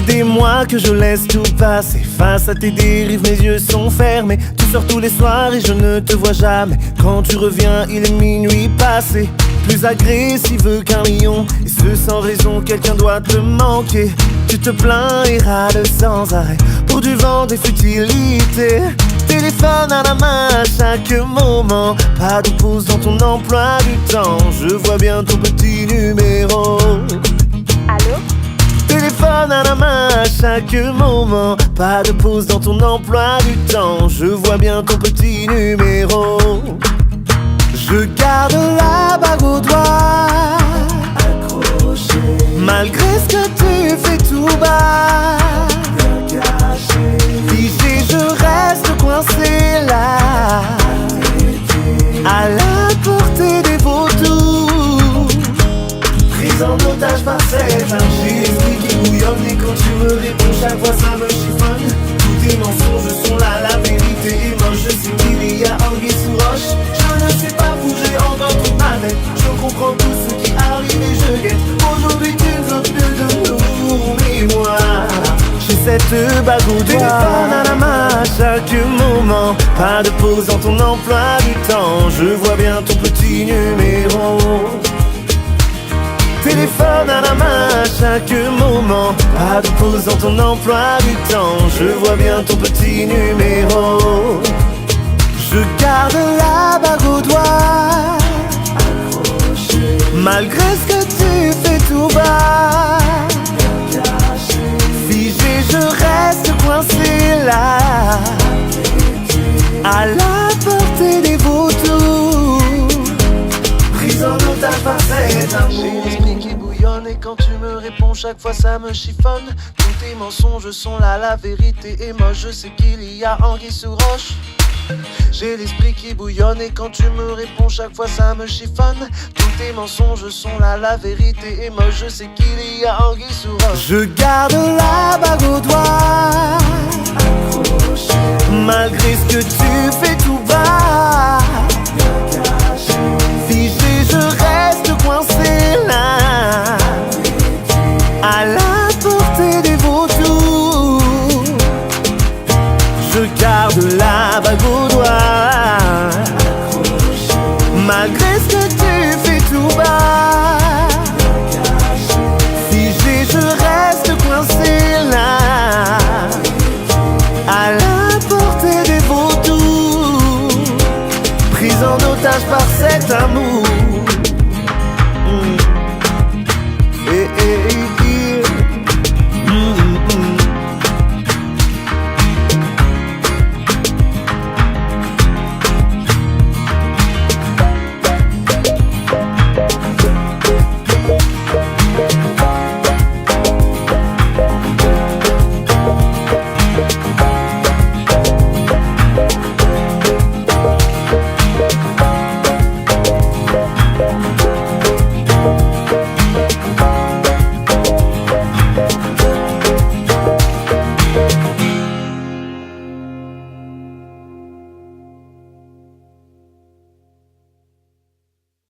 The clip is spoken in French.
des mois que je laisse tout passer. Face à tes dérives, mes yeux sont fermés. Tu sors tous les soirs et je ne te vois jamais. Quand tu reviens, il est minuit passé. Plus agressive qu'un lion, et ce sans raison, quelqu'un doit te manquer. Tu te plains et râles sans arrêt pour du vent, des futilités. Téléphone à la main à chaque moment, pas de pause dans ton emploi du temps. Je vois bien ton petit numéro. Allô? Téléphone à la main à chaque moment, pas de pause dans ton emploi du temps. Je vois bien ton petit numéro. Je garde la bague au doigt, accroché, malgré ce que tu fais tout bas. Figé, je reste coincé là, à la portée des vautours. Prise en otage par cette âme, j'ai l'esprit qui bouillonne. Et quand tu me réponds chaque fois ça me chiffonne. Tous tes mensonges sont là, la vérité est moche. Je sais qu'il y a anguille sous roche. Je ne sais pas bouger encore toute ma tête. Je comprends tout ce qui arrive et je guette. Aujourd'hui tu ne veux plus de nous, mais moi j'ai cette bague au doigt. Téléphone à la main à chaque moment, pas de pause dans ton emploi du temps. Je vois bien ton petit numéro. Téléphone à la main à chaque moment, pas de pause dans ton emploi du temps. Je vois bien ton petit numéro. Je garde la bague au doigt, accroché, malgré ce que tu fais tout bas. Figé, je reste coincé là, à la portée des vautours. Prise en otage par cet amour. J'ai l'esprit qui bouillonne et quand tu me réponds chaque fois ça me chiffonne. Tous tes mensonges sont là, la vérité est moche. Je sais qu'il y a anguille sous roche. J'ai l'esprit qui bouillonne et quand tu me réponds chaque fois ça me chiffonne. Tous tes mensonges sont là, la vérité est moche. Je sais qu'il y a anguille sous roche. Je garde la bague au doigt, accroché, malgré ce que tu fais tout bas. Figé, je reste coincé là, à la portée des vautours. Je garde la bague au doigt, malgré ce que tu fais tout bas. Figé, je reste coincé là, à la portée des vautours. Prise en otage par cet amour.